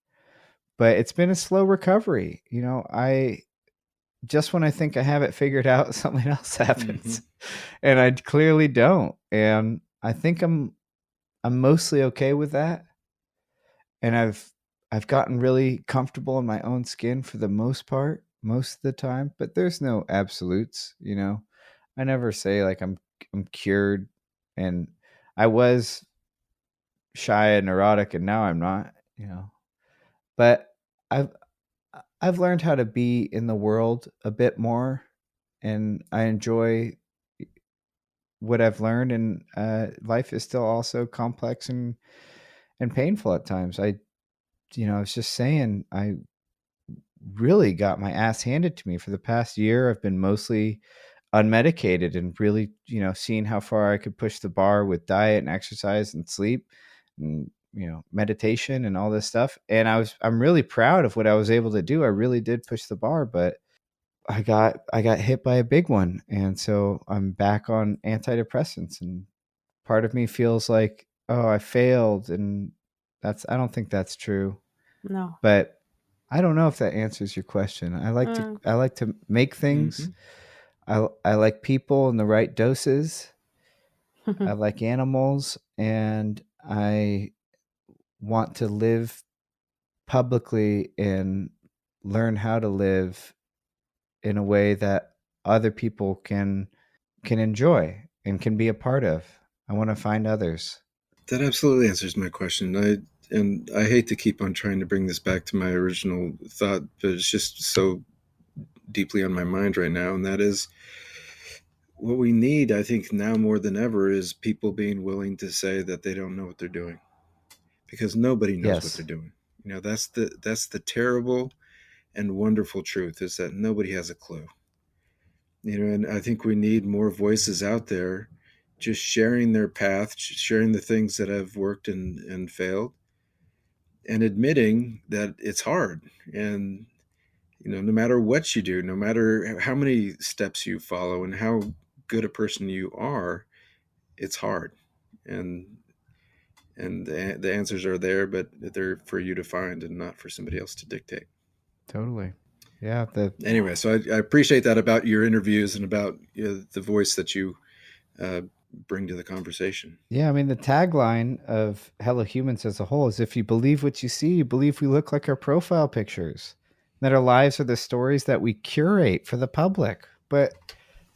But it's been a slow recovery. I just when I think I have it figured out, something else happens. And I clearly don't. And I think I'm mostly okay with that. And I've gotten really comfortable in my own skin for the most part, most of the time, but there's no absolutes. I never say like I'm cured, and I was shy and neurotic and now I'm not. But I've I've learned how to be in the world a bit more, and I enjoy what I've learned. And life is still also complex and painful at times. I was just saying, I really got my ass handed to me for the past year. I've been mostly unmedicated and really, seeing how far I could push the bar with diet and exercise and sleep and, meditation and all this stuff. And I'm really proud of what I was able to do. I really did push the bar, but I got hit by a big one. And so I'm back on antidepressants, and part of me feels like, oh, I failed. And I don't think that's true, No. but I don't know if that answers your question. Mm. I like to make things. I like people in the right doses. I like animals, and I want to live publicly and learn how to live in a way that other people can enjoy and can be a part of. I want to find others. That absolutely answers my question. I hate to keep on trying to bring this back to my original thought, but it's just so deeply on my mind right now, and that is what we need, I think, now more than ever, is people being willing to say that they don't know what they're doing, because nobody knows what they're Yes. doing. That's the terrible and wonderful truth, is that nobody has a clue. And I think we need more voices out there just sharing their path, sharing the things that have worked and failed, and admitting that it's hard. And no matter what you do, no matter how many steps you follow and how good a person you are, it's hard. And the answers are there, but they're for you to find and not for somebody else to dictate. Totally. Yeah. Anyway, so I appreciate that about your interviews and about the voice that you bring to the conversation. Yeah, I mean, the tagline of Hello Humans as a whole is if you believe what you see, you believe we look like our profile pictures, that our lives are the stories that we curate for the public, but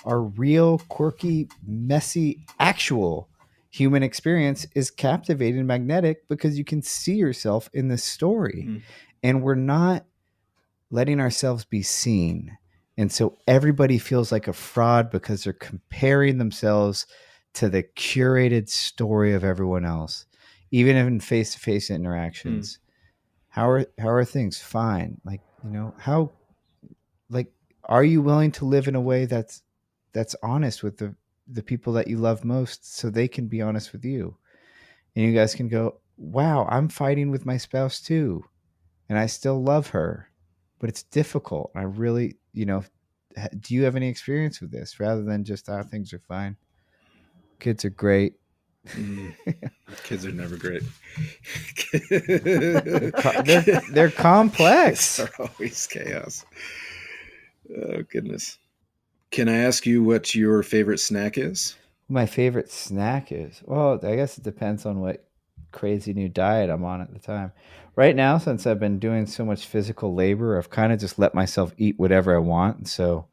our real, quirky, messy, actual human experience is captivating and magnetic because you can see yourself in the story. Mm. And we're not letting ourselves be seen. And so everybody feels like a fraud because they're comparing themselves to the curated story of everyone else, even in face-to-face interactions. How are things? Fine. Like, how, like, are you willing to live in a way that's honest with the people that you love most so they can be honest with you? And you guys can go, wow, I'm fighting with my spouse too, and I still love her, but it's difficult. I really, do you have any experience with this rather than just, things are fine? Kids are great. Kids are never great. They're complex. Kids are always chaos. Oh, goodness. Can I ask you what your favorite snack is? My favorite snack is, well, I guess it depends on what crazy new diet I'm on at the time. Right now, since I've been doing so much physical labor, I've kind of just let myself eat whatever I want. So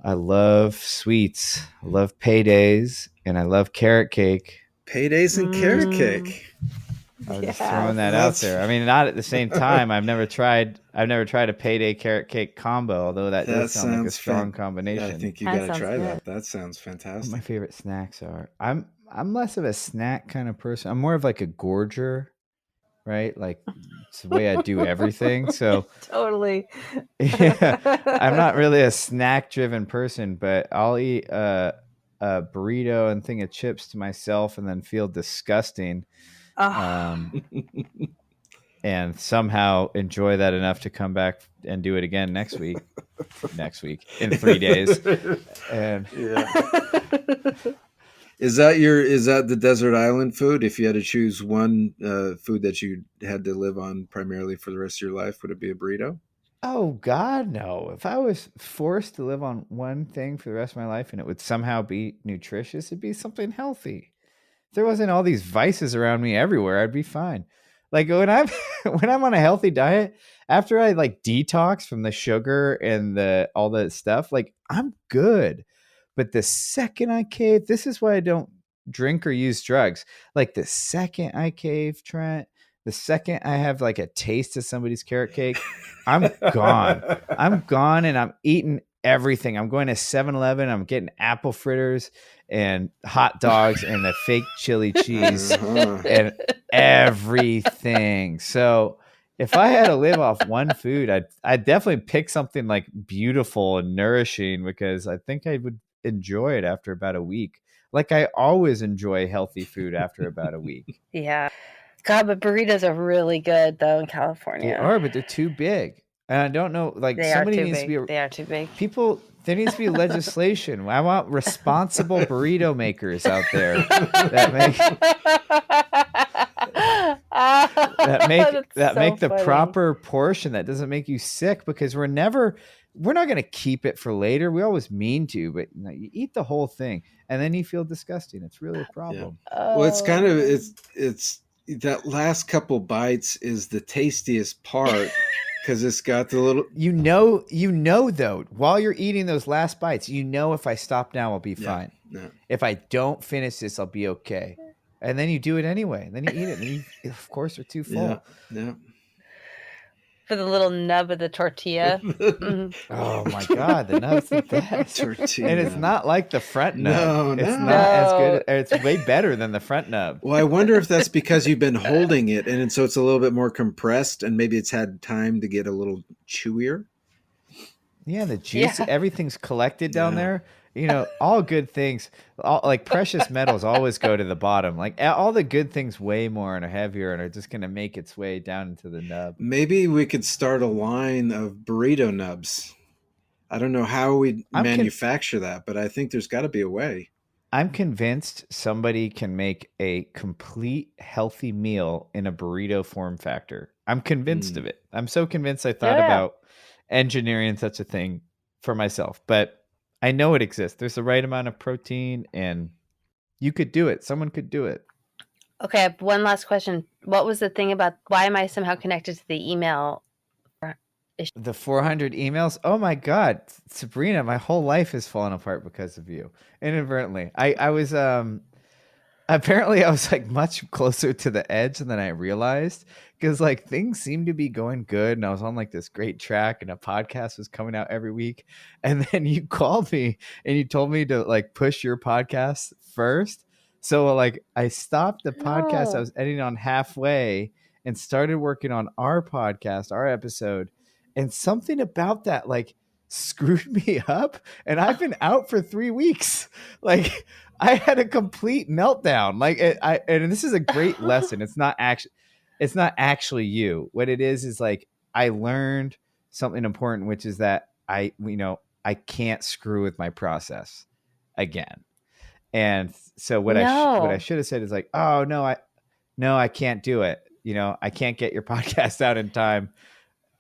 I love sweets. I love paydays, and I love carrot cake. Paydays and carrot cake. I was just throwing that out there. I mean, not at the same time. I've never tried a payday carrot cake combo, although that does sound like a strong combination. Yeah, I think you got to try that. That sounds fantastic. What my favorite snacks are. I'm less of a snack kind of person. I'm more of like a gorger, right? Like it's the way I do everything. So Totally. Yeah, I'm not really a snack driven person, but I'll eat a burrito and thing of chips to myself and then feel disgusting. And somehow enjoy that enough to come back and do it again next week in 3 days. And Is that the desert island food? If you had to choose one food that you had to live on primarily for the rest of your life, would it be a burrito? Oh God, no. If I was forced to live on one thing for the rest of my life and it would somehow be nutritious, it'd be something healthy. If there wasn't all these vices around me everywhere, I'd be fine. Like when I'm when I'm on a healthy diet, after I like detox from the sugar and all that stuff, like I'm good. But the second I cave, this is why I don't drink or use drugs. Like the second I cave, Trent, the second I have like a taste of somebody's carrot cake, I'm gone. I'm gone and I'm eating everything. I'm going to 7-Eleven. I'm getting apple fritters and hot dogs and the fake chili cheese and everything. So if I had to live off one food, I'd definitely pick something like beautiful and nourishing because I think I would enjoy it after about a week. Like I always enjoy healthy food after about a week. Yeah. God, but burritos are really good though in California. They are, but they're too big. And I don't know, like they somebody are needs big. to be they are too big. There needs to be legislation. I want responsible burrito makers out there that make the proper portion that doesn't make you sick because we're not going to keep it for later. We always mean to, but you eat the whole thing and then you feel disgusting. It's really a problem. Yeah. Well, it's kind of it's that last couple bites is the tastiest part. Because it's got the little, though, while you're eating those last bites, if I stop now, I'll be fine. Yeah. If I don't finish this, I'll be okay. And then you do it anyway. And then you eat it. And you, of course, are too full. Yeah. For the little nub of the tortilla. Oh my God, the nub's the best. Tortilla. And it's not like the front nub. No, it's not as good. It's way better than the front nub. Well, I wonder if that's because you've been holding it, and so it's a little bit more compressed, and maybe it's had time to get a little chewier. Yeah, the juice, everything's collected down there. All good things, like precious metals always go to the bottom. Like all the good things weigh more and are heavier and are just going to make its way down into the nub. Maybe we could start a line of burrito nubs. I don't know how we manufacture that, but I think there's got to be a way. I'm convinced somebody can make a complete healthy meal in a burrito form factor. I'm convinced of it. I'm so convinced I thought about engineering such a thing for myself, but I know it exists. There's the right amount of protein, and you could do it. Someone could do it. Okay, I have one last question. What was the thing about why am I somehow connected to the email? The 400 emails. Oh my God, Sabrina, my whole life has fallen apart because of you. Inadvertently. I was apparently I was like much closer to the edge than I realized, because like things seemed to be going good and I was on like this great track and a podcast was coming out every week. And then you called me and you told me to like push your podcast first. So like I stopped the podcast I No. was editing on halfway and started working on our podcast, our episode. And something about that like screwed me up. And I've been out for 3 weeks. Like I had a complete meltdown. Like and this is a great lesson. It's not actually you. What it is like I learned something important, which is that I can't screw with my process again. And so what I No. should have said is like, oh no, I can't do it. I can't get your podcast out in time.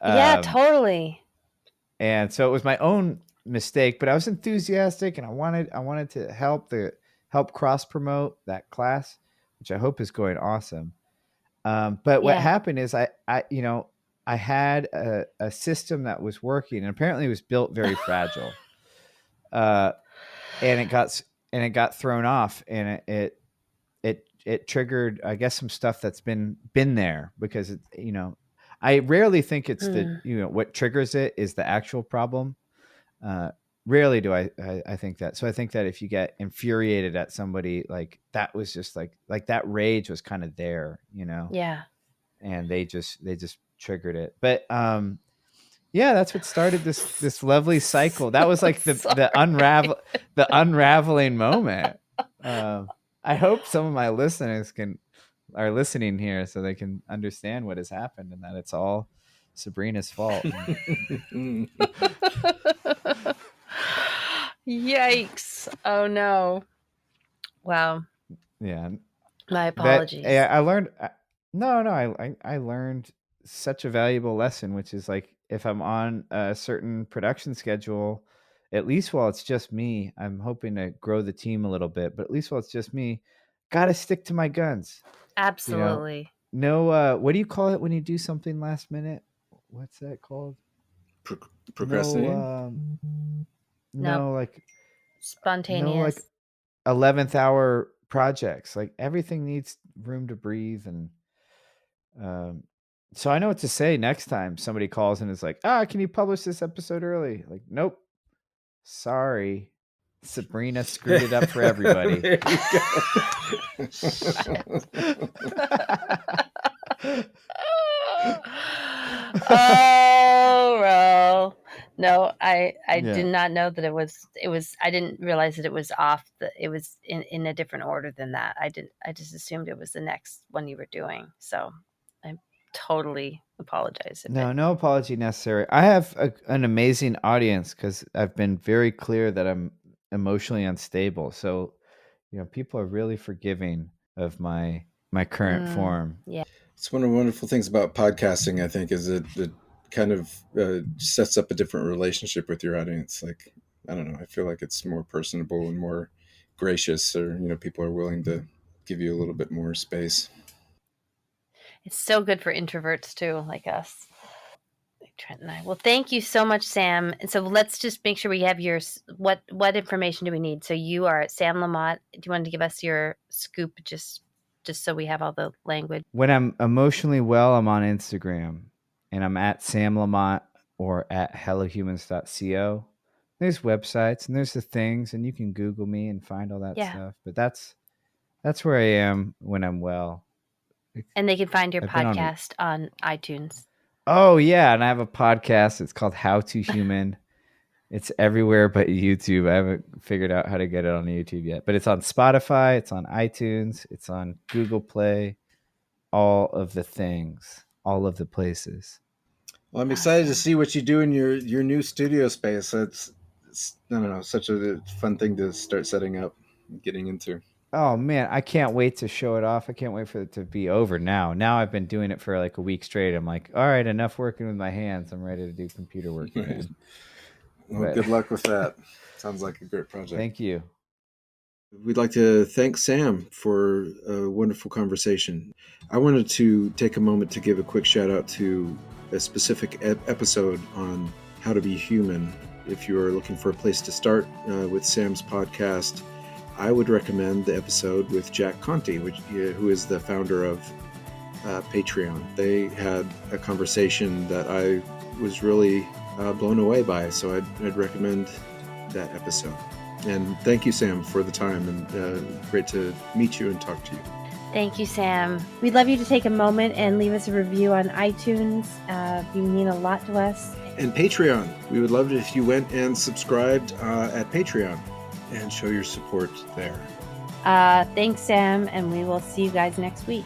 Yeah, totally. And so it was my own mistake, but I was enthusiastic and I wanted to help cross promote that class, which I hope is going awesome. But what happened is I had a system that was working, and apparently it was built very fragile. And it got thrown off, and it triggered, I guess, some stuff that's been there, because I rarely think it's what triggers it is the actual problem. Rarely do I think that. So I think that if you get infuriated at somebody, like that was just like that rage was kind of there, Yeah. and they just triggered it. But yeah, that's what started this lovely cycle. That was like the unraveling moment. I hope some of my listeners are listening here so they can understand what has happened and that it's all Sabrina's fault. Yikes. Oh no. Wow. Yeah. My apologies. I learned I learned such a valuable lesson, which is like if I'm on a certain production schedule, at least while it's just me, I'm hoping to grow the team a little bit, but at least while it's just me, gotta stick to my guns. Absolutely. No, what do you call it when you do something last minute? What's that called? Procrastinating? No, like spontaneous. No, like 11th hour projects. Like everything needs room to breathe. And so I know what to say next time somebody calls and is like, can you publish this episode early? Like, nope. Sorry. Sabrina screwed it up for everybody. There you go. Oh, well. No, I did not know that it was I didn't realize that it was off it was in a different order than that. I just assumed it was the next one you were doing. So I totally apologize. No apology necessary. I have an amazing audience because I've been very clear that I'm emotionally unstable. So, people are really forgiving of my current form. Yeah. It's one of the wonderful things about podcasting, I think, is it kind of sets up a different relationship with your audience. Like, I don't know, I feel like it's more personable and more gracious, or, people are willing to give you a little bit more space. It's so good for introverts too, like us. Trent and I. Well, thank you so much, Sam. And so let's just make sure we have what information do we need? So you are at Sam Lamott. Do you want to give us your scoop just so we have all the language? When I'm emotionally well, I'm on Instagram, and I'm at Sam Lamott or at hellohumans.co. There's websites and there's the things, and you can Google me and find all that stuff. But that's where I am when I'm well. And they can find your podcast on iTunes. Oh yeah, and I have a podcast. It's called How to Human. It's everywhere but YouTube. I haven't figured out how to get it on YouTube yet, but it's on Spotify, it's on iTunes, it's on Google Play, all of the things, all of the places. Well, I'm excited to see what you do in your new studio space. It's I don't know, such a fun thing to start setting up and getting into. Oh man, I can't wait to show it off. I can't wait for it to be over now. Now I've been doing it for like a week straight. I'm like, all right, enough working with my hands. I'm ready to do computer work again. Well, good luck with that. Sounds like a great project. Thank you. We'd like to thank Sam for a wonderful conversation. I wanted to take a moment to give a quick shout out to a specific episode on how to be human. If you are looking for a place to start with Sam's podcast, I would recommend the episode with Jack Conte, who is the founder of Patreon. They had a conversation that I was really blown away by, so I'd recommend that episode. And thank you, Sam, for the time, and great to meet you and talk to you. Thank you, Sam. We'd love you to take a moment and leave us a review on iTunes. You mean a lot to us. And Patreon. We would love it if you went and subscribed at Patreon and show your support there. Thanks, Sam, and we will see you guys next week.